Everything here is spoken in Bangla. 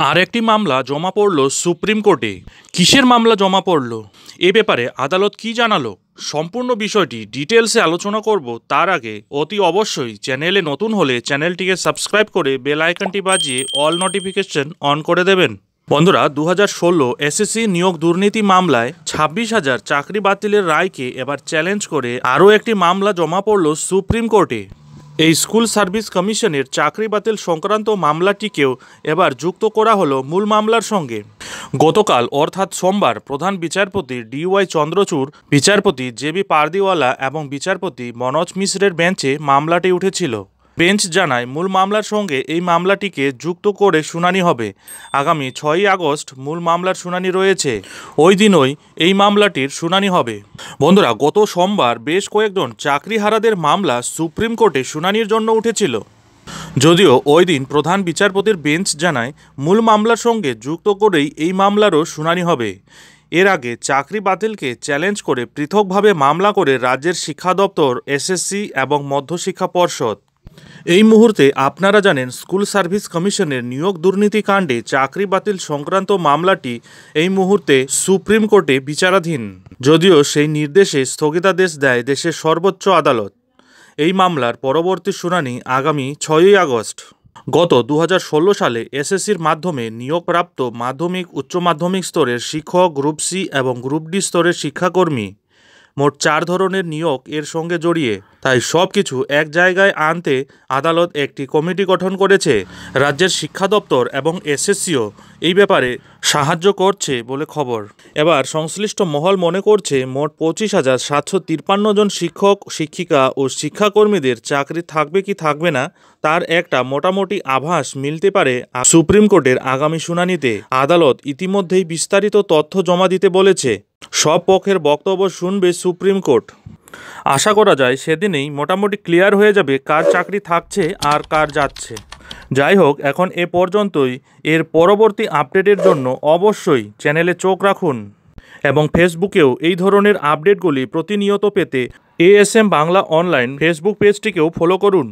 আর একটি মামলা জমা পড়ল সুপ্রিম কোর্টে। কিসের মামলা জমা পড়ল, এ ব্যাপারে আদালত কি জানালো, সম্পূর্ণ বিষয়টি ডিটেলসে আলোচনা করব। তার আগে অতি অবশ্যই চ্যানেলে নতুন হলে চ্যানেলটিকে সাবস্ক্রাইব করে বেল আইকনটি বাজিয়ে অল নোটিফিকেশন অন করে দেবেন। বন্ধুরা, 2016 এসএসসি নিয়োগ দুর্নীতি মামলায় 26,000 চাকরি বাতিলের রায়কে এবার চ্যালেঞ্জ করে আরও একটি মামলা জমা পড়ল সুপ্রিম কোর্টে। এই স্কুল সার্ভিস কমিশনের চাকরি বাতিল সংক্রান্ত মামলাটিকেও এবার যুক্ত করা হলো মূল মামলার সঙ্গে। গতকাল অর্থাৎ সোমবার প্রধান বিচারপতি DY চন্দ্রচূড়, বিচারপতি JB পারদিওয়ালা এবং বিচারপতি মনোজ মিশ্রের বেঞ্চে মামলাটি উঠেছিল। বেঞ্চ জানায় মূল মামলার সঙ্গে এই মামলাটিকে যুক্ত করে শুনানি হবে। আগামী 6ই আগস্ট মূল মামলার শুনানি রয়েছে, ওই দিনই এই মামলাটির শুনানি হবে। বন্ধুরা, গত সোমবার বেশ কয়েকজন চাকরিহারাদের মামলা সুপ্রিম কোর্টে শুনানির জন্য উঠেছিল। যদিও ওই দিন প্রধান বিচারপতির বেঞ্চ জানায় মূল মামলার সঙ্গে যুক্ত করেই এই মামলারও শুনানি হবে। এর আগে চাকরি বাতিলকে চ্যালেঞ্জ করে পৃথকভাবে মামলা করে রাজ্যের শিক্ষা দপ্তর, SSC এবং মধ্যশিক্ষা পর্ষদ। এই মুহূর্তে আপনারা জানেন স্কুল সার্ভিস কমিশনের নিয়োগ দুর্নীতি কাণ্ডে চাকরি বাতিল সংক্রান্ত মামলাটি এই মুহূর্তে সুপ্রিম কোর্টে বিচারাধীন। যদিও সেই নির্দেশে স্থগিতাদেশ দেয় দেশের সর্বোচ্চ আদালত। এই মামলার পরবর্তী শুনানি আগামী 6ই আগস্ট। গত 2016 সালে SSCর মাধ্যমে নিয়োগপ্রাপ্ত মাধ্যমিক, উচ্চ মাধ্যমিক স্তরের শিক্ষক, গ্রুপ C এবং গ্রুপ D স্তরের শিক্ষাকর্মী, মোট 4 ধরনের নিয়োগ এর সঙ্গে জড়িয়ে। তাই সব কিছু এক জায়গায় আনতে আদালত একটি কমিটি গঠন করেছে। রাজ্যের শিক্ষা দপ্তর এবং SSCও এই ব্যাপারে সাহায্য করছে বলে খবর। এবার সংশ্লিষ্ট মহল মনে করছে মোট 25,753 জন শিক্ষক, শিক্ষিকা ও শিক্ষাকর্মীদের চাকরি থাকবে কি থাকবে না তার একটা মোটামুটি আভাস মিলতে পারে সুপ্রিম কোর্টের আগামী শুনানিতে। আদালত ইতিমধ্যেই বিস্তারিত তথ্য জমা দিতে বলেছে। সব পক্ষের বক্তব্য শুনবে সুপ্রিম কোর্ট। আশা করা যায় সেদিনেই মোটামুটি ক্লিয়ার হয়ে যাবে কার চাকরি থাকছে আর কার যাচ্ছে। যাই হোক, এখন এ পর্যন্তই। এর পরবর্তী আপডেটের জন্য অবশ্যই চ্যানেলে চোখ রাখুন এবং ফেসবুকেও এই ধরনের আপডেটগুলি প্রতিনিয়ত পেতে ASM বাংলা অনলাইন ফেসবুক পেজটিকেও ফলো করুন।